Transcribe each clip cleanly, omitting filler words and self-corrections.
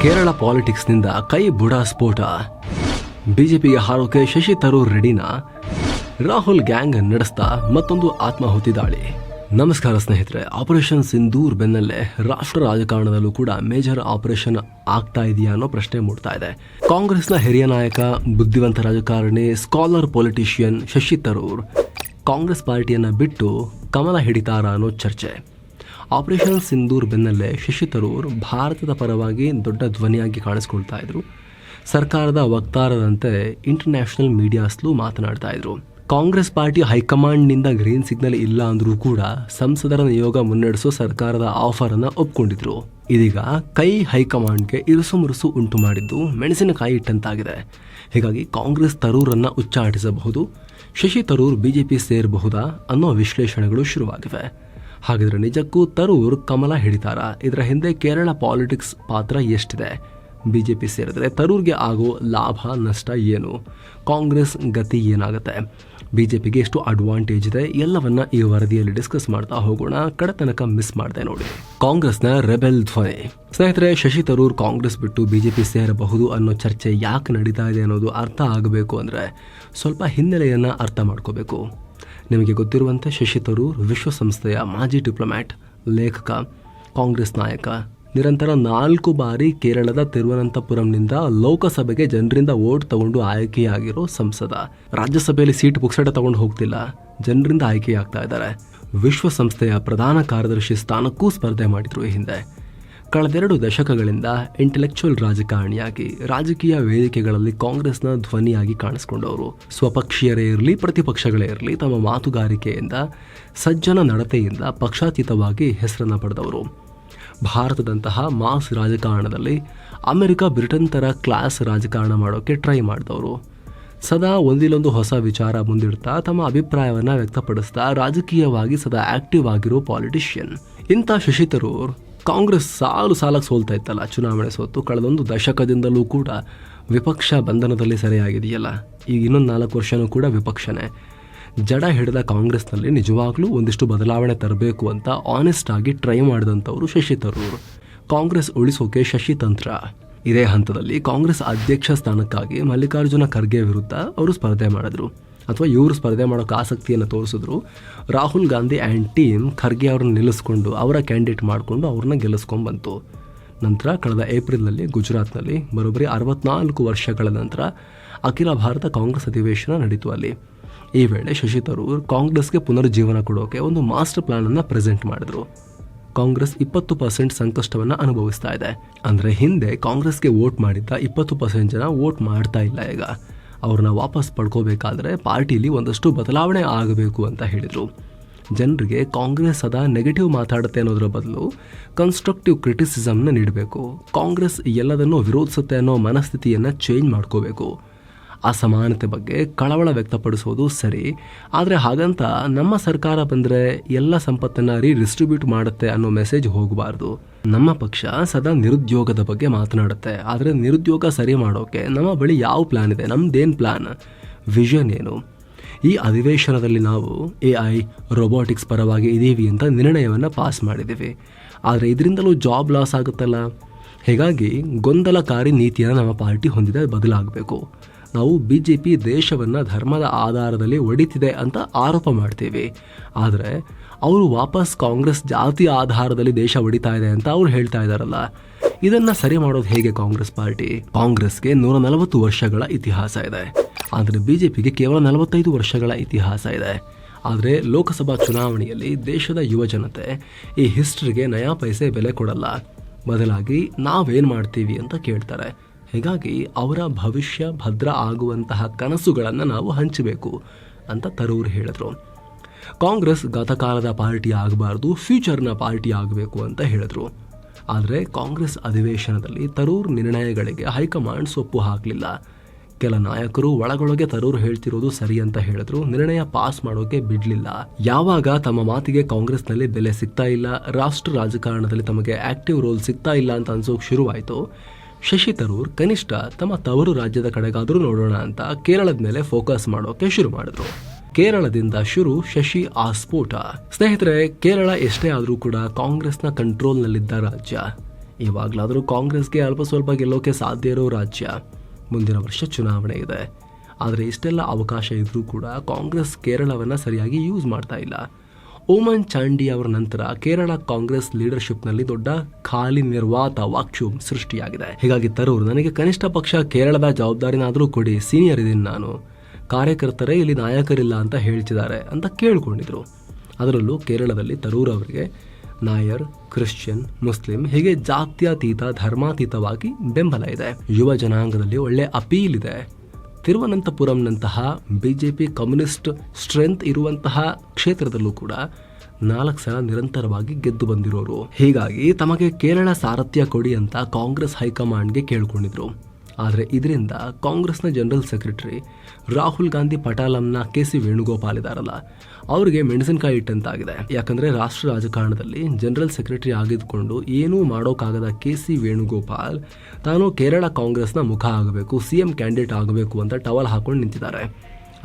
ಕೇರಳ ಪಾಲಿಟಿಕ್ಸ್ನಿಂದ ಕೈ ಬುಡ ಸ್ಫೋಟ. ಬಿಜೆಪಿಗೆ ಹಾರೋಕೆ ಶಶಿ ತರೂರ್ ರೆಡಿನಾ? ರಾಹುಲ್ ಗ್ಯಾಂಗ್ ನಡೆಸ್ತಾ ಮತ್ತೊಂದು ಆತ್ಮಾಹುತಿ ದಾಳಿ. ನಮಸ್ಕಾರ ಸ್ನೇಹಿತರೆ. ಆಪರೇಷನ್ ಸಿಂಧೂರ್ ಬೆನ್ನಲ್ಲೇ ರಾಷ್ಟ್ರ ರಾಜಕಾರಣದಲ್ಲೂ ಕೂಡ ಮೇಜರ್ ಆಪರೇಷನ್ ಆಗ್ತಾ ಇದೆಯಾ ಅನ್ನೋ ಪ್ರಶ್ನೆ ಮೂಡ್ತಾ ಇದೆ. ಕಾಂಗ್ರೆಸ್ನ ಹಿರಿಯ ನಾಯಕ, ಬುದ್ಧಿವಂತ ರಾಜಕಾರಣಿ, ಸ್ಕಾಲರ್ ಪೊಲಿಟಿಷಿಯನ್ ಶಶಿ ತರೂರ್ ಕಾಂಗ್ರೆಸ್ ಪಾರ್ಟಿಯನ್ನ ಬಿಟ್ಟು ಕಮಲ ಹಿಡಿತಾರ ಅನ್ನೋ ಚರ್ಚೆ. ಆಪರೇಷನ್ ಸಿಂಧೂರ್ ಬೆನ್ನಲ್ಲೇ ಶಶಿ ತರೂರ್ ಭಾರತದ ಪರವಾಗಿ ದೊಡ್ಡ ಧ್ವನಿಯಾಗಿ ಕಾಣಿಸ್ಕೊಳ್ತಾ ಇದ್ರು. ಸರ್ಕಾರದ ವಕ್ತಾರರಂತೆ ಇಂಟರ್ನ್ಯಾಷನಲ್ ಮೀಡಿಯಾಸ್ಲೂ ಮಾತನಾಡ್ತಾ ಇದ್ರು. ಕಾಂಗ್ರೆಸ್ ಪಾರ್ಟಿ ಹೈಕಮಾಂಡ್ನಿಂದ ಗ್ರೀನ್ ಸಿಗ್ನಲ್ ಇಲ್ಲ ಅಂದ್ರೂ ಕೂಡ ಸಂಸದರ ನಿಯೋಗ ಮುನ್ನಡೆಸೋ ಸರ್ಕಾರದ ಆಫರ್ ಅನ್ನ ಒಪ್ಕೊಂಡಿದ್ರು. ಇದೀಗ ಕೈ ಹೈಕಮಾಂಡ್ಗೆ ಇರುಸು ಮುರುಸು ಉಂಟು ಮಾಡಿದ್ದು ಮೆಣಸಿನಕಾಯಿ ಇಟ್ಟಂತಾಗಿದೆ. ಹೀಗಾಗಿ ಕಾಂಗ್ರೆಸ್ ತರೂರನ್ನ ಉಚ್ಚಾಟಿಸಬಹುದು, ಶಶಿ ತರೂರ್ ಬಿಜೆಪಿ ಸೇರಬಹುದಾ ಅನ್ನೋ ವಿಶ್ಲೇಷಣೆಗಳು ಶುರುವಾಗಿವೆ. ಹಾಗಿದ್ರೆ ನಿಜಕ್ಕೂ ತರೂರ್ ಕಮಲ ಹಿಡಿತಾರ? ಇದರ ಹಿಂದೆ ಕೇರಳ ಪಾಲಿಟಿಕ್ಸ್ ಪಾತ್ರ ಎಷ್ಟಿದೆ? ಬಿಜೆಪಿ ಸೇರಿದ್ರೆ ತರೂರ್ಗೆ ಆಗೋ ಲಾಭ ನಷ್ಟ ಏನು? ಕಾಂಗ್ರೆಸ್ ಗತಿ ಏನಾಗುತ್ತೆ? ಬಿಜೆಪಿಗೆ ಎಷ್ಟು ಅಡ್ವಾಂಟೇಜ್ ಇದೆ? ಎಲ್ಲವನ್ನ ಈ ವರದಿಯಲ್ಲಿ ಡಿಸ್ಕಸ್ ಮಾಡ್ತಾ ಹೋಗೋಣ. ಕಡೆತನಕ ಮಿಸ್ ಮಾಡದೆ ನೋಡಿ. ಕಾಂಗ್ರೆಸ್ನ ರೆಬೆಲ್ ಧ್ವನಿ. ಸ್ನೇಹಿತರೆ, ಶಶಿ ತರೂರ್ ಕಾಂಗ್ರೆಸ್ ಬಿಟ್ಟು ಬಿಜೆಪಿ ಸೇರಬಹುದು ಅನ್ನೋ ಚರ್ಚೆ ಯಾಕೆ ನಡೀತಾ ಇದೆ ಅನ್ನೋದು ಅರ್ಥ ಆಗಬೇಕು ಅಂದ್ರೆ ಸ್ವಲ್ಪ ಹಿನ್ನೆಲೆಯನ್ನ ಅರ್ಥ ಮಾಡ್ಕೋಬೇಕು. ನಿಮಗೆ ಗೊತ್ತಿರುವಂತೆ ಶಶಿ ತರೂರ್ ವಿಶ್ವಸಂಸ್ಥೆಯ ಮಾಜಿ ಡಿಪ್ಲೊಮ್ಯಾಟ್, ಲೇಖಕ, ಕಾಂಗ್ರೆಸ್ ನಾಯಕ, ನಿರಂತರ 4 ಬಾರಿ ಕೇರಳದ ತಿರುವನಂತಪುರಂನಿಂದ ಲೋಕಸಭೆಗೆ ಜನರಿಂದ ವೋಟ್ ತಗೊಂಡು ಆಯ್ಕೆಯಾಗಿರೋ ಸಂಸದ. ರಾಜ್ಯಸಭೆಯಲ್ಲಿ ಸೀಟ್ ಪುಕ್ಸಟ ತಗೊಂಡು ಹೋಗ್ತಿಲ್ಲ, ಜನರಿಂದ ಆಯ್ಕೆಯಾಗ್ತಾ ಇದ್ದಾರೆ. ವಿಶ್ವಸಂಸ್ಥೆಯ ಪ್ರಧಾನ ಕಾರ್ಯದರ್ಶಿ ಸ್ಥಾನಕ್ಕೂ ಸ್ಪರ್ಧೆ ಮಾಡಿದ್ರು ಈ ಹಿಂದೆ. ಕಳೆದೆರಡು ದಶಕಗಳಿಂದ ಇಂಟೆಲೆಕ್ಚುಯಲ್ ರಾಜಕಾರಣಿಯಾಗಿ ರಾಜಕೀಯ ವೇದಿಕೆಗಳಲ್ಲಿ ಕಾಂಗ್ರೆಸ್ನ ಧ್ವನಿಯಾಗಿ ಕಾಣಿಸಿಕೊಂಡವರು. ಸ್ವಪಕ್ಷೀಯರೇ ಇರಲಿ, ಪ್ರತಿಪಕ್ಷಗಳೇ ಇರಲಿ, ತಮ್ಮ ಮಾತುಗಾರಿಕೆಯಿಂದ, ಸಜ್ಜನ ನಡತೆಯಿಂದ ಪಕ್ಷಾತೀತವಾಗಿ ಹೆಸರನ್ನು ಪಡೆದವರು. ಭಾರತದಂತಹ ಮಾಸ್ ರಾಜಕಾರಣದಲ್ಲಿ ಅಮೆರಿಕ, ಬ್ರಿಟನ್ ಥರ ಕ್ಲಾಸ್ ರಾಜಕಾರಣ ಮಾಡೋಕ್ಕೆ ಟ್ರೈ ಮಾಡಿದವರು. ಸದಾ ಒಂದಿಲ್ಲೊಂದು ಹೊಸ ವಿಚಾರ ಮುಂದಿಡ್ತಾ ತಮ್ಮ ಅಭಿಪ್ರಾಯವನ್ನು ವ್ಯಕ್ತಪಡಿಸ್ತಾ ರಾಜಕೀಯವಾಗಿ ಸದಾ ಆಕ್ಟಿವ್ ಆಗಿರೋ ಪಾಲಿಟಿಷಿಯನ್. ಇಂಥ ಶಶಿ ತರೂರ್ ಕಾಂಗ್ರೆಸ್ ಸಾಲಕ್ಕೆ ಸೋಲ್ತಾ ಇತ್ತಲ್ಲ, ಚುನಾವಣೆ ಸೋತು ಕಳೆದೊಂದು ದಶಕದಿಂದಲೂ ಕೂಡ ವಿಪಕ್ಷ ಬಂಧನದಲ್ಲಿ ಸರಿಯಾಗಿದೆಯಲ್ಲ. ಈಗ ಇನ್ನೊಂದು 4 ವರ್ಷನೂ ಕೂಡ ವಿಪಕ್ಷನೇ. ಜಡ ಹಿಡಿದ ಕಾಂಗ್ರೆಸ್ನಲ್ಲಿ ನಿಜವಾಗ್ಲೂ ಒಂದಿಷ್ಟು ಬದಲಾವಣೆ ತರಬೇಕು ಅಂತ ಆನೆಸ್ಟ್ ಆಗಿ ಟ್ರೈ ಮಾಡಿದಂಥವ್ರು ಶಶಿ ತರೂರ್. ಕಾಂಗ್ರೆಸ್ ಉಳಿಸೋಕೆ ಶಶಿ ತಂತ್ರ. ಇದೇ ಹಂತದಲ್ಲಿ ಕಾಂಗ್ರೆಸ್ ಅಧ್ಯಕ್ಷ ಸ್ಥಾನಕ್ಕಾಗಿ ಮಲ್ಲಿಕಾರ್ಜುನ ಖರ್ಗೆ ವಿರುದ್ಧ ಅವರು ಸ್ಪರ್ಧೆ ಮಾಡಿದ್ರು, ಅಥವಾ ಇವರು ಸ್ಪರ್ಧೆ ಮಾಡೋಕೆ ಆಸಕ್ತಿಯನ್ನು ತೋರಿಸಿದ್ರು. ರಾಹುಲ್ ಗಾಂಧಿ ಆ್ಯಂಡ್ ಟೀಮ್ ಖರ್ಗೆ ಅವ್ರನ್ನ ನಿಲ್ಲಿಸ್ಕೊಂಡು ಅವರ ಕ್ಯಾಂಡಿಡೇಟ್ ಮಾಡಿಕೊಂಡು ಅವ್ರನ್ನ ಗೆಲ್ಲಿಸ್ಕೊಂಡು ಬಂತು. ನಂತರ ಕಳೆದ ಏಪ್ರಿಲ್ನಲ್ಲಿ ಗುಜರಾತ್ನಲ್ಲಿ ಬರೋಬ್ಬರಿ 64 ವರ್ಷಗಳ ನಂತರ ಅಖಿಲ ಭಾರತ ಕಾಂಗ್ರೆಸ್ ಅಧಿವೇಶನ ನಡೀತು ಅಲ್ಲಿ. ಈ ವೇಳೆ ಶಶಿ ತರೂರ್ ಕಾಂಗ್ರೆಸ್ಗೆ ಪುನರುಜ್ಜೀವನ ಕೊಡೋಕೆ ಒಂದು ಮಾಸ್ಟರ್ ಪ್ಲಾನ್ ಅನ್ನ ಪ್ರೆಸೆಂಟ್ ಮಾಡಿದ್ರು. ಕಾಂಗ್ರೆಸ್ 20% ಸಂಕಷ್ಟವನ್ನು ಅನುಭವಿಸ್ತಾ ಇದೆ. ಅಂದರೆ ಹಿಂದೆ ಕಾಂಗ್ರೆಸ್ಗೆ ವೋಟ್ ಮಾಡಿದ್ದ 20% ಜನ ವೋಟ್ ಮಾಡ್ತಾ ಇಲ್ಲ. ಈಗ ಅವ್ರನ್ನ ವಾಪಸ್ ಪಡ್ಕೋಬೇಕಾದ್ರೆ ಪಾರ್ಟಿಲಿ ಒಂದಷ್ಟು ಬದಲಾವಣೆ ಆಗಬೇಕು ಅಂತ ಹೇಳಿದರು. ಜನರಿಗೆ ಕಾಂಗ್ರೆಸ್ ಸದಾ ನೆಗೆಟಿವ್ ಮಾತಾಡುತ್ತೆ ಅನ್ನೋದ್ರ ಬದಲು ಕನ್ಸ್ಟ್ರಕ್ಟಿವ್ ಕ್ರಿಟಿಸಿಸಮ್ನ ನೀಡಬೇಕು. ಕಾಂಗ್ರೆಸ್ ಎಲ್ಲದನ್ನೂ ವಿರೋಧಿಸುತ್ತೆ ಅನ್ನೋ ಮನಸ್ಥಿತಿಯನ್ನು ಚೇಂಜ್ ಮಾಡ್ಕೋಬೇಕು. ಅಸಮಾನತೆ ಬಗ್ಗೆ ಕಳವಳ ವ್ಯಕ್ತಪಡಿಸೋದು ಸರಿ, ಆದರೆ ಹಾಗಂತ ನಮ್ಮ ಸರ್ಕಾರ ಬಂದರೆ ಎಲ್ಲ ಸಂಪತ್ತನ್ನು ಡಿಸ್ಟ್ರಿಬ್ಯೂಟ್ ಮಾಡುತ್ತೆ ಅನ್ನೋ ಮೆಸೇಜ್ ಹೋಗಬಾರ್ದು. ನಮ್ಮ ಪಕ್ಷ ಸದಾ ನಿರುದ್ಯೋಗದ ಬಗ್ಗೆ ಮಾತನಾಡುತ್ತೆ, ಆದರೆ ನಿರುದ್ಯೋಗ ಸರಿ ಮಾಡೋಕೆ ನಮ್ಮ ಬಳಿ ಯಾವ ಪ್ಲಾನ್ ಇದೆ? ನಮ್ದೇನು ಪ್ಲಾನ್, ವಿಷನ್ ಏನು? ಈ ಅಧಿವೇಶನದಲ್ಲಿ ನಾವು AI, ರೋಬೋಟಿಕ್ಸ್ ಪರವಾಗಿ ಇದ್ದೀವಿ ಅಂತ ನಿರ್ಣಯವನ್ನು ಪಾಸ್ ಮಾಡಿದ್ದೀವಿ. ಆದರೆ ಇದರಿಂದಲೂ ಜಾಬ್ ಲಾಸ್ ಆಗುತ್ತಲ್ಲ. ಹೀಗಾಗಿ ಗೊಂದಲಕಾರಿ ನೀತಿಯನ್ನು ನಮ್ಮ ಪಾರ್ಟಿ ಹೊಂದಿದೆ, ಬದಲಾಗಬೇಕು. ನಾವು ಬಿಜೆಪಿ ದೇಶವನ್ನು ಧರ್ಮದ ಆಧಾರದಲ್ಲಿ ಒಡಿತಿದೆ ಅಂತ ಆರೋಪ ಮಾಡ್ತೀವಿ, ಆದರೆ ಅವರು ವಾಪಸ್ ಕಾಂಗ್ರೆಸ್ ಜಾತಿ ಆಧಾರದಲ್ಲಿ ದೇಶ ಒಡಿತಾ ಇದೆ ಅಂತ ಅವ್ರು ಹೇಳ್ತಾ ಇದ್ದಾರಲ್ಲ. ಇದನ್ನ ಸರಿ ಮಾಡೋದು ಹೇಗೆ ಕಾಂಗ್ರೆಸ್ ಪಾರ್ಟಿ? ಕಾಂಗ್ರೆಸ್ಗೆ 140 ವರ್ಷಗಳ ಇತಿಹಾಸ ಇದೆ, ಆದರೆ ಬಿಜೆಪಿಗೆ ಕೇವಲ 45 ವರ್ಷಗಳ ಇತಿಹಾಸ ಇದೆ. ಆದರೆ ಲೋಕಸಭಾ ಚುನಾವಣೆಯಲ್ಲಿ ದೇಶದ ಯುವ ಜನತೆ ಈ ಹಿಸ್ಟ್ರಿಗೆ ನಯಾ ಪೈಸೆ ಬೆಲೆ ಕೊಡಲ್ಲ, ಬದಲಾಗಿ ನಾವೇನು ಮಾಡ್ತೀವಿ ಅಂತ ಕೇಳ್ತಾರೆ. ಹೀಗಾಗಿ ಅವರ ಭವಿಷ್ಯ ಭದ್ರ ಆಗುವಂತಹ ಕನಸುಗಳನ್ನು ನಾವು ಹಂಚಬೇಕು ಅಂತ ತರೂರ್ ಹೇಳಿದ್ರು. ಕಾಂಗ್ರೆಸ್ ಗತಕಾಲದ ಪಾರ್ಟಿ ಆಗಬಾರ್ದು, ಫ್ಯೂಚರ್ನ ಪಾರ್ಟಿ ಆಗಬೇಕು ಅಂತ ಹೇಳಿದ್ರು. ಆದರೆ ಕಾಂಗ್ರೆಸ್ ಅಧಿವೇಶನದಲ್ಲಿ ತರೂರ್ ನಿರ್ಣಯಗಳಿಗೆ ಹೈಕಮಾಂಡ್ ಸೊಪ್ಪು ಹಾಕಲಿಲ್ಲ. ಕೆಲ ನಾಯಕರು ಒಳಗೊಳಗೆ ತರೂರ್ ಹೇಳ್ತಿರೋದು ಸರಿ ಅಂತ ಹೇಳಿದ್ರು, ನಿರ್ಣಯ ಪಾಸ್ ಮಾಡೋಕೆ ಬಿಡ್ಲಿಲ್ಲ. ಯಾವಾಗ ತಮ್ಮ ಮಾತಿಗೆ ಕಾಂಗ್ರೆಸ್ನಲ್ಲಿ ಬೆಲೆ ಸಿಗ್ತಾ ಇಲ್ಲ, ರಾಷ್ಟ್ರ ರಾಜಕಾರಣದಲ್ಲಿ ತಮಗೆ ಆಕ್ಟಿವ್ ರೋಲ್ ಸಿಗ್ತಾ ಇಲ್ಲ ಅಂತ ಅನ್ಸೋಕೆ ಶುರುವಾಯಿತು, ಶಶಿ ತರೂರ್ ಕನಿಷ್ಠ ತಮ್ಮ ತವರು ರಾಜ್ಯದ ಕಡೆಗಾದರೂ ನೋಡೋಣ ಅಂತ ಕೇರಳದ ಮೇಲೆ ಫೋಕಸ್ ಮಾಡೋಕೆ ಶುರು ಮಾಡಿದ್ರು. ಕೇರಳದಿಂದ ಶುರು ಶಶಿ ಆಸ್ಫೋಟ. ಸ್ನೇಹಿತರೆ, ಕೇರಳ ಎಷ್ಟೇ ಆದರೂ ಕೂಡ ಕಾಂಗ್ರೆಸ್ನ ಕಂಟ್ರೋಲ್ನಲ್ಲಿದ್ದ ರಾಜ್ಯ. ಇವಾಗಲಾದರೂ ಕಾಂಗ್ರೆಸ್ಗೆ ಅಲ್ಪ ಸ್ವಲ್ಪ ಗೆಲ್ಲೋಕೆ ಸಾಧ್ಯ ಇರೋ ರಾಜ್ಯ. ಮುಂದಿನ ವರ್ಷ ಚುನಾವಣೆ ಇದೆ. ಆದರೆ ಇಷ್ಟೆಲ್ಲ ಅವಕಾಶ ಇದ್ರೂ ಕೂಡ ಕಾಂಗ್ರೆಸ್ ಕೇರಳವನ್ನು ಸರಿಯಾಗಿ ಯೂಸ್ ಮಾಡ್ತಾ ಇಲ್ಲ. ಓಮನ್ ಚಾಂಡಿ ಅವರ ನಂತರ ಕೇರಳ ಕಾಂಗ್ರೆಸ್ ಲೀಡರ್ಶಿಪ್ನಲ್ಲಿ ದೊಡ್ಡ ಖಾಲಿ ನಿರ್ವಾತ ವಾಕ್ಯೂಮ್ ಸೃಷ್ಟಿಯಾಗಿದೆ. ಹೀಗಾಗಿ ತರೂರ್ ನನಗೆ ಕನಿಷ್ಠ ಪಕ್ಷ ಕೇರಳದ ಜವಾಬ್ದಾರಿನಾದರೂ ಕೊಡಿ, ಸೀನಿಯರ್ ಇದೀನಿ ನಾನು, ಕಾರ್ಯಕರ್ತರೇ ಇಲ್ಲಿ ನಾಯಕರಿಲ್ಲ ಅಂತ ಹೇಳ್ತಿದ್ದಾರೆ ಅಂತ ಕೇಳ್ಕೊಂಡಿದ್ರು. ಅದರಲ್ಲೂ ಕೇರಳದಲ್ಲಿ ತರೂರ್ ಅವರಿಗೆ ನಾಯರ್, ಕ್ರಿಶ್ಚಿಯನ್, ಮುಸ್ಲಿಂ ಹೀಗೆ ಜಾತ್ಯತೀತ ಧರ್ಮಾತೀತವಾಗಿ ಬೆಂಬಲ ಇದೆ. ಯುವ ಜನಾಂಗದಲ್ಲಿ ಒಳ್ಳೆ ಅಪೀಲ್ ಇದೆ. ತಿರುವನಂತಪುರಂನಂತಹ ಬಿಜೆಪಿ ಕಮ್ಯುನಿಸ್ಟ್ ಸ್ಟ್ರೆಂತ್ ಇರುವಂತಹ ಕ್ಷೇತ್ರದಲ್ಲೂ ಕೂಡ 4 ಸಲ ನಿರಂತರವಾಗಿ ಗೆದ್ದು ಬಂದಿರೋರು. ಹೀಗಾಗಿ ತಮಗೆ ಕೇರಳ ಸಾರಥ್ಯ ಕೊಡಿ ಅಂತ ಕಾಂಗ್ರೆಸ್ ಹೈಕಮಾಂಡ್ಗೆ ಕೇಳ್ಕೊಂಡಿದ್ರು. ಆದರೆ ಇದರಿಂದ ಕಾಂಗ್ರೆಸ್ನ ಜನರಲ್ ಸೆಕ್ರೆಟರಿ ರಾಹುಲ್ ಗಾಂಧಿ ಪಟಾಲಂನ KC ವೇಣುಗೋಪಾಲ್ ಇದಾರಲ್ಲ, ಅವರಿಗೆ ಮೆಣಸಿನಕಾಯಿ ಇಟ್ಟಂತಾಗಿದೆ. ಯಾಕಂದ್ರೆ ರಾಷ್ಟ್ರ ರಾಜಕಾರಣದಲ್ಲಿ ಜನರಲ್ ಸೆಕ್ರೆಟರಿ ಆಗಿದ್ದುಕೊಂಡು ಏನೂ ಮಾಡೋಕ್ಕಾಗದ KC ವೇಣುಗೋಪಾಲ್ ತಾನು ಕೇರಳ ಕಾಂಗ್ರೆಸ್ನ ಮುಖ ಆಗಬೇಕು, CM ಕ್ಯಾಂಡಿಡೇಟ್ ಆಗಬೇಕು ಅಂತ ಟವಲ್ ಹಾಕೊಂಡು ನಿಂತಿದ್ದಾರೆ.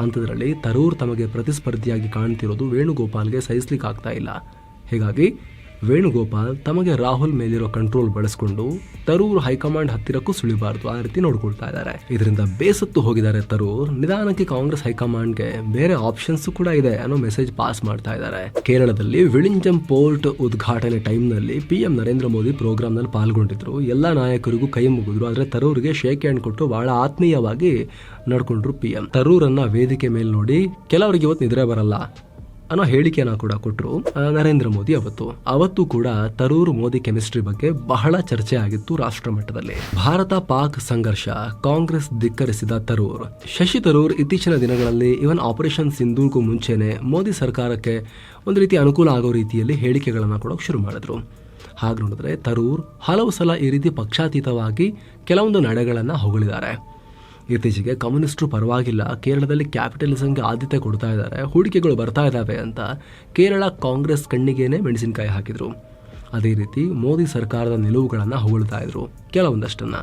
ಅಂಥದ್ರಲ್ಲಿ ತರೂರ್ ತಮಗೆ ಪ್ರತಿಸ್ಪರ್ಧಿಯಾಗಿ ಕಾಣ್ತಿರೋದು ವೇಣುಗೋಪಾಲ್ಗೆ ಸಹಿಸ್ಲಿಕ್ಕೆ ಆಗ್ತಾ ಇಲ್ಲ. ಹೀಗಾಗಿ ವೇಣುಗೋಪಾಲ್ ತಮಗೆ ರಾಹುಲ್ ಮೇಲಿರೋ ಕಂಟ್ರೋಲ್ ಬಳಸಿಕೊಂಡು ತರೂರ್ ಹೈಕಮಾಂಡ್ ಹತ್ತಿರಕ್ಕೂ ಸುಳಿಬಾರದು ಆ ರೀತಿ ನೋಡ್ಕೊಳ್ತಾ ಇದ್ದಾರೆ. ಇದರಿಂದ ಬೇಸತ್ತು ಹೋಗಿದ್ದಾರೆ ತರೂರ್. ನಿಧಾನಕ್ಕೆ ಕಾಂಗ್ರೆಸ್ ಹೈಕಮಾಂಡ್ಗೆ ಬೇರೆ ಆಪ್ಷನ್ಸ್ ಕೂಡ ಇದೆ ಅನ್ನೋ ಮೆಸೇಜ್ ಪಾಸ್ ಮಾಡ್ತಾ ಇದ್ದಾರೆ. ಕೇರಳದಲ್ಲಿ ವಿಳಿಂಜಂ ಪೋರ್ಟ್ ಉದ್ಘಾಟನೆ ಟೈಮ್ನಲ್ಲಿ PM ನರೇಂದ್ರ ಮೋದಿ ಪ್ರೋಗ್ರಾಮ್ ನಲ್ಲಿ ಪಾಲ್ಗೊಂಡಿದ್ರು. ಎಲ್ಲಾ ನಾಯಕರಿಗೂ ಕೈ ಮುಗಿದ್ರು. ಆದ್ರೆ ತರೂರ್ಗೆ ಶೇಕ್ ಹ್ಯಾಂಡ್ ಕೊಟ್ಟು ಬಹಳ ಆತ್ಮೀಯವಾಗಿ ನಡ್ಕೊಂಡ್ರು PM. ತರೂರನ್ನ ವೇದಿಕೆ ಮೇಲೆ ನೋಡಿ ಕೆಲವರಿಗೆ ಇವತ್ತು ನಿದ್ರೆ ಬರಲ್ಲ ಅನ್ನೋ ಹೇಳಿಕೆಯನ್ನ ಕೂಡ ಕೊಟ್ಟರು ನರೇಂದ್ರ ಮೋದಿ. ಅವತ್ತು ಕೂಡ ತರೂರ್ ಮೋದಿ ಕೆಮಿಸ್ಟ್ರಿ ಬಗ್ಗೆ ಬಹಳ ಚರ್ಚೆ ಆಗಿತ್ತು ರಾಷ್ಟ್ರ ಮಟ್ಟದಲ್ಲಿ. ಭಾರತ ಪಾಕ್ ಸಂಘರ್ಷ, ಕಾಂಗ್ರೆಸ್ ಧಿಕ್ಕರಿಸಿದ ತರೂರ್. ಶಶಿ ತರೂರ್ ಇತ್ತೀಚಿನ ದಿನಗಳಲ್ಲಿ ಇವನ್ ಆಪರೇಷನ್ ಸಿಂಧೂರ್ಗೂ ಮುಂಚೆನೆ ಮೋದಿ ಸರ್ಕಾರಕ್ಕೆ ಒಂದು ರೀತಿ ಅನುಕೂಲ ಆಗೋ ರೀತಿಯಲ್ಲಿ ಹೇಳಿಕೆಗಳನ್ನ ಕೊಡೋಕೆ ಶುರು ಮಾಡಿದ್ರು. ಹಾಗೆ ನೋಡಿದ್ರೆ ತರೂರ್ ಹಲವು ಸಲ ಈ ರೀತಿ ಪಕ್ಷಾತೀತವಾಗಿ ಕೆಲವೊಂದು ನಡೆಗಳನ್ನ ಹೊಗಳಿದ್ದಾರೆ. ಇತ್ತೀಚೆಗೆ ಕಮ್ಯುನಿಸ್ಟರು ಪರವಾಗಿಲ್ಲ, ಕೇರಳದಲ್ಲಿ ಕ್ಯಾಪಿಟಲಿಸಂಗೆ ಆದ್ಯತೆ ಕೊಡ್ತಾ ಇದ್ದಾರೆ, ಹೂಡಿಕೆಗಳು ಬರ್ತಾ ಇದ್ದಾವೆ ಅಂತ ಕೇರಳ ಕಾಂಗ್ರೆಸ್ ಕಣ್ಣಿಗೇನೆ ಮೆಣಸಿನಕಾಯಿ ಹಾಕಿದ್ರು. ಅದೇ ರೀತಿ ಮೋದಿ ಸರ್ಕಾರದ ನಿಲುವುಗಳನ್ನು ಹೊಗಳ್ತಾ ಇದ್ರು ಕೆಲವೊಂದಷ್ಟನ್ನ.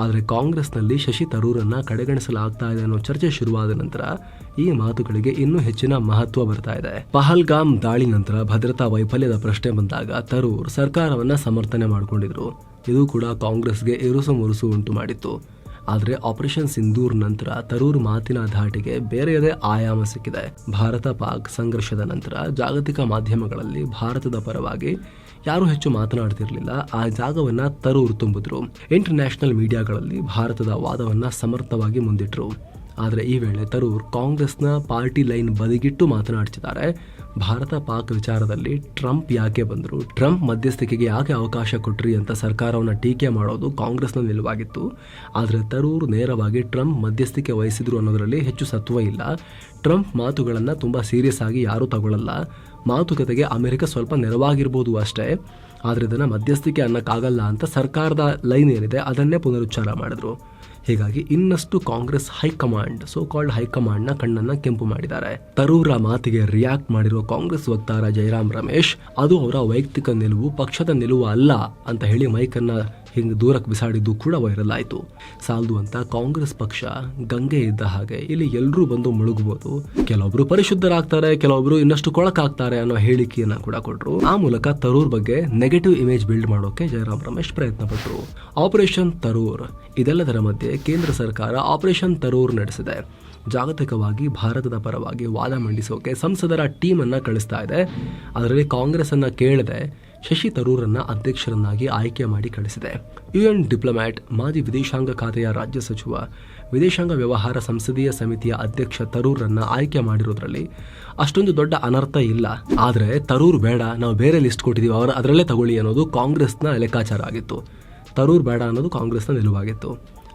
ಆದರೆ ಕಾಂಗ್ರೆಸ್ನಲ್ಲಿ ಶಶಿ ತರೂರನ್ನ ಕಡೆಗಣಿಸಲಾಗ್ತಾ ಇದೆ ಅನ್ನೋ ಚರ್ಚೆ ಶುರುವಾದ ನಂತರ ಈ ಮಾತುಗಳಿಗೆ ಇನ್ನೂ ಹೆಚ್ಚಿನ ಮಹತ್ವ ಬರ್ತಾ ಇದೆ. ಪಹಲ್ಗಾಮ್ ದಾಳಿ ನಂತರ ಭದ್ರತಾ ವೈಫಲ್ಯದ ಪ್ರಶ್ನೆ ಬಂದಾಗ ತರೂರ್ ಸರ್ಕಾರವನ್ನ ಸಮರ್ಥನೆ ಮಾಡಿಕೊಂಡಿದ್ರು. ಇದು ಕೂಡ ಕಾಂಗ್ರೆಸ್ಗೆ ಇರುಸು ಮುರುಸು ಉಂಟು ಮಾಡಿತ್ತು. ಆದರೆ ಆಪರೇಷನ್ ಸಿಂಧೂರ್ ನಂತರ ತರೂರ್ ಮಾತಿನ ಧಾಟಿಗೆ ಬೇರೆಯದೇ ಆಯಾಮ ಸಿಕ್ಕಿದೆ. ಭಾರತ ಪಾಕ್ ಸಂಘರ್ಷದ ನಂತರ ಜಾಗತಿಕ ಮಾಧ್ಯಮಗಳಲ್ಲಿ ಭಾರತದ ಪರವಾಗಿ ಯಾರೂ ಹೆಚ್ಚು ಮಾತನಾಡ್ತಿರ್ಲಿಲ್ಲ. ಆ ಜಾಗವನ್ನ ತರೂರ್ ತುಂಬಿದ್ರು. ಇಂಟರ್ನ್ಯಾಷನಲ್ ಮೀಡಿಯಾಗಳಲ್ಲಿ ಭಾರತದ ವಾದವನ್ನ ಸಮರ್ಥವಾಗಿ ಮುಂದಿಟ್ರು. ಆದರೆ ಈ ವೇಳೆ ತರೂರ್ ಕಾಂಗ್ರೆಸ್ನ ಪಾರ್ಟಿ ಲೈನ್ ಬದಿಗಿಟ್ಟು ಮಾತನಾಡ್ತಿದ್ದಾರೆ. ಭಾರತ ಪಾಕ್ ವಿಚಾರದಲ್ಲಿ ಟ್ರಂಪ್ ಯಾಕೆ ಬಂದರು, ಟ್ರಂಪ್ ಮಧ್ಯಸ್ಥಿಕೆಗೆ ಯಾಕೆ ಅವಕಾಶ ಕೊಟ್ರಿ ಅಂತ ಸರ್ಕಾರವನ್ನು ಟೀಕೆ ಮಾಡೋದು ಕಾಂಗ್ರೆಸ್ನ ನಿಲುವಾಗಿತ್ತು. ಆದರೆ ತರೂರ್ ನೇರವಾಗಿ ಟ್ರಂಪ್ ಮಧ್ಯಸ್ಥಿಕೆ ವಹಿಸಿದ್ರು ಅನ್ನೋದರಲ್ಲಿ ಹೆಚ್ಚು ಸತ್ವ ಇಲ್ಲ. ಟ್ರಂಪ್ ಮಾತುಗಳನ್ನು ತುಂಬ ಸೀರಿಯಸ್ ಆಗಿ ಯಾರೂ ತಗೊಳ್ಳಲ್ಲ. ಮಾತುಕತೆಗೆ ಅಮೆರಿಕ ಸ್ವಲ್ಪ ನೆರವಾಗಿರ್ಬೋದು ಅಷ್ಟೇ, ಆದರೆ ಇದನ್ನು ಮಧ್ಯಸ್ಥಿಕೆ ಅನ್ನಕ್ಕಾಗಲ್ಲ ಅಂತ ಸರ್ಕಾರದ ಲೈನ್ ಏನಿದೆ ಅದನ್ನೇ ಪುನರುಚ್ಚಾರ ಮಾಡಿದ್ರು. ಹೀಗಾಗಿ ಇನ್ನಷ್ಟು ಕಾಂಗ್ರೆಸ್ ಹೈಕಮಾಂಡ್, ಸೋ ಕಾಲ್ಡ್ ಹೈಕಮಾಂಡ್ನ ಕಣ್ಣನ್ನ ಕೆಂಪು ಮಾಡಿದ್ದಾರೆ. ತರೂರ ಮಾತಿಗೆ ರಿಯಾಕ್ಟ್ ಮಾಡಿರೋ ಕಾಂಗ್ರೆಸ್ ವಕ್ತಾರ ಜಯರಾಮ್ ರಮೇಶ್, ಅದು ಅವರ ವೈಯಕ್ತಿಕ ನಿಲುವು, ಪಕ್ಷದ ನಿಲುವು ಅಲ್ಲ ಅಂತ ಹೇಳಿ ಮೈಕನ್ನ ಹಿಂಗೆ ದೂರಕ್ಕೆ ಬಿಸಾಡಿದ್ದು ಕೂಡ ವೈರಲ್ ಆಯಿತು. ಸಾಲದು ಅಂತ ಕಾಂಗ್ರೆಸ್ ಪಕ್ಷ ಗಂಗೆ ಇದ್ದ ಹಾಗೆ ಇಲ್ಲಿ ಎಲ್ಲರೂ ಬಂದು ಮುಳುಗಬಹುದು, ಕೆಲವೊಬ್ರು ಪರಿಶುದ್ಧರಾಗ್ತಾರೆ, ಕೆಲವೊಬ್ರು ಇನ್ನಷ್ಟು ಕೊಳಕಾಗ್ತಾರೆ ಅನ್ನೋ ಹೇಳಿಕೆಯನ್ನ ಕೂಡ ಕೊಟ್ಟರು. ಆ ಮೂಲಕ ತರೂರ್ ಬಗ್ಗೆ ನೆಗೆಟಿವ್ ಇಮೇಜ್ ಬಿಲ್ಡ್ ಮಾಡೋಕೆ ಜಯರಾಮ್ ರಮೇಶ್ ಪ್ರಯತ್ನ ಪಟ್ಟರು. ಆಪರೇಷನ್ ತರೂರ್, ಇದೆಲ್ಲದರ ಮಧ್ಯೆ ಕೇಂದ್ರ ಸರ್ಕಾರ ಆಪರೇಷನ್ ತರೂರ್ ನಡೆಸಿದೆ. ಜಾಗತಿಕವಾಗಿ ಭಾರತದ ಪರವಾಗಿ ವಾದ ಮಂಡಿಸೋಕೆ ಸಂಸದರ ಟೀಮ್ ಅನ್ನ ಕಳಿಸ್ತಾ ಇದೆ. ಅದರಲ್ಲಿ ಕಾಂಗ್ರೆಸ್ ಅನ್ನ ಕೇಳದೆ ಶಶಿ ತರೂರನ್ನ ಅಧ್ಯಕ್ಷರನ್ನಾಗಿ ಆಯ್ಕೆ ಮಾಡಿ ಕಳಿಸಿದೆ. UN ಡಿಪ್ಲೊಮ್ಯಾಟ್, ಮಾಜಿ ವಿದೇಶಾಂಗ ಖಾತೆಯ ರಾಜ್ಯ ಸಚಿವ, ವಿದೇಶಾಂಗ ವ್ಯವಹಾರ ಸಂಸದೀಯ ಸಮಿತಿಯ ಅಧ್ಯಕ್ಷ ತರೂರನ್ನ ಆಯ್ಕೆ ಮಾಡಿರೋದ್ರಲ್ಲಿ ಅಷ್ಟೊಂದು ದೊಡ್ಡ ಅನರ್ಥ ಇಲ್ಲ. ಆದರೆ ತರೂರ್ ಬೇಡ, ನಾವು ಬೇರೆ ಲಿಸ್ಟ್ ಕೊಟ್ಟಿದ್ದೀವಿ, ಅದರಲ್ಲೇ ತಗೊಳ್ಳಿ ಅನ್ನೋದು ಕಾಂಗ್ರೆಸ್ನ ಲೆಕ್ಕಾಚಾರ ಆಗಿತ್ತು. ತರೂರ್ ಬೇಡ ಅನ್ನೋದು ಕಾಂಗ್ರೆಸ್ನ ನಿಲುವಾಗಿತ್ತು.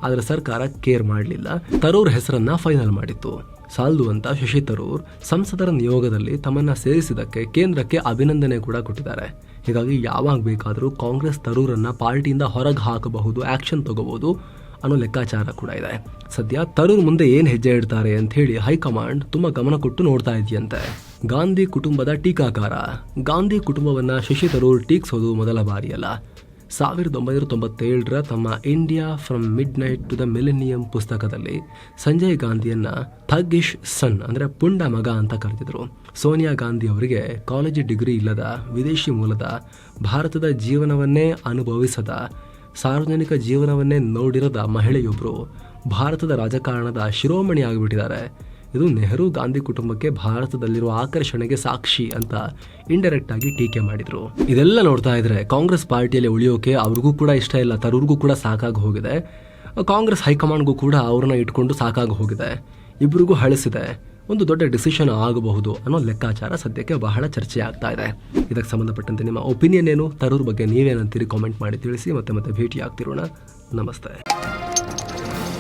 ಆದರೆ ಸರ್ಕಾರ ಕೇರ್ ಮಾಡಲಿಲ್ಲ, ತರೂರ್ ಹೆಸರನ್ನ ಫೈನಲ್ ಮಾಡಿತ್ತು. ಸಾಲದು ಅಂತ ಶಶಿ ತರೂರ್ ಸಂಸದರ ನಿಯೋಗದಲ್ಲಿ ತಮ್ಮನ್ನ ಸೇರಿಸಿದ್ದಕ್ಕೆ ಕೇಂದ್ರಕ್ಕೆ ಅಭಿನಂದನೆ ಕೂಡ ಕೊಟ್ಟಿದ್ದಾರೆ. ಹೀಗಾಗಿ ಯಾವಾಗ ಬೇಕಾದರೂ ಕಾಂಗ್ರೆಸ್ ತರೂರನ್ನ ಪಾರ್ಟಿಯಿಂದ ಹೊರಗೆ ಹಾಕಬಹುದು, ಆಕ್ಷನ್ ತಗೋಬಹುದು ಅನ್ನೋ ಲೆಕ್ಕಾಚಾರ ಕೂಡ ಇದೆ. ಸದ್ಯ ತರೂರ್ ಮುಂದೆ ಏನ್ ಹೆಜ್ಜೆ ಇಡ್ತಾರೆ ಅಂತ ಹೇಳಿ ಹೈಕಮಾಂಡ್ ತುಂಬಾ ಗಮನ ಕೊಟ್ಟು ನೋಡ್ತಾ ಇದೆಯಂತೆ. ಗಾಂಧಿ ಕುಟುಂಬದ ಟೀಕಾಕಾರ, ಗಾಂಧಿ ಕುಟುಂಬವನ್ನ ಶಶಿ ತರೂರ್ ಟೀಕಿಸೋದು ಮೊದಲ ಬಾರಿಯಲ್ಲ. 1997ರ ತಮ್ಮ India from midnight to the millennium ಪುಸ್ತಕದಲ್ಲಿ ಸಂಜಯ್ ಗಾಂಧಿಯನ್ನ ಥಗ್ಗಿಶ್ ಸನ್ ಅಂದ್ರೆ ಪುಂಡ ಮಗ ಅಂತ ಕರೆದಿದ್ರು. ಸೋನಿಯಾ ಗಾಂಧಿ ಅವರಿಗೆ ಕಾಲೇಜು ಡಿಗ್ರಿ ಇಲ್ಲದ, ವಿದೇಶಿ ಮೂಲದ, ಭಾರತದ ಜೀವನವನ್ನೇ ಅನುಭವಿಸದ, ಸಾರ್ವಜನಿಕ ಜೀವನವನ್ನೇ ನೋಡಿರದ ಮಹಿಳೆಯೊಬ್ಬರು ಭಾರತದ ರಾಜಕಾರಣದ ಶಿರೋಮಣಿ ಆಗಿಬಿಟ್ಟಿದ್ದಾರೆ. ಇದು ನೆಹರು ಗಾಂಧಿ ಕುಟುಂಬಕ್ಕೆ ಭಾರತದಲ್ಲಿರುವ ಆಕರ್ಷಣೆಗೆ ಸಾಕ್ಷಿ ಅಂತ ಇಂಡೈರೆಕ್ಟ್ ಆಗಿ ಟೀಕೆ ಮಾಡಿದ್ರು. ಇದೆಲ್ಲ ನೋಡ್ತಾ ಇದ್ರೆ ಕಾಂಗ್ರೆಸ್ ಪಾರ್ಟಿಯಲ್ಲಿ ಉಳಿಯೋಕೆ ಅವ್ರಿಗೂ ಕೂಡ ಇಷ್ಟ ಇಲ್ಲ, ತರೂರ್ಗೂ ಕೂಡ ಸಾಕಾಗಿ ಹೋಗಿದೆ. ಕಾಂಗ್ರೆಸ್ ಹೈಕಮಾಂಡ್ಗೂ ಕೂಡ ಅವ್ರನ್ನ ಇಟ್ಕೊಂಡು ಸಾಕಾಗಿ ಹೋಗಿದೆ. ಇಬ್ಬರಿಗೂ ಹಳಿಸಿದೆ. ಒಂದು ದೊಡ್ಡ ಡಿಸಿಷನ್ ಆಗಬಹುದು ಅನ್ನೋ ಲೆಕ್ಕಾಚಾರ ಸದ್ಯಕ್ಕೆ ಬಹಳ ಚರ್ಚೆ ಆಗ್ತಾ ಇದೆ. ಇದಕ್ಕೆ ಸಂಬಂಧಪಟ್ಟಂತೆ ನಿಮ್ಮ ಒಪಿನಿಯನ್ ಏನು, ತರೂರ್ ಬಗ್ಗೆ ನೀವೇನಂತೀರಿ ಕಾಮೆಂಟ್ ಮಾಡಿ ತಿಳಿಸಿ. ಮತ್ತೆ ಭೇಟಿ ಆಗ್ತಿರೋಣ. ನಮಸ್ತೆ.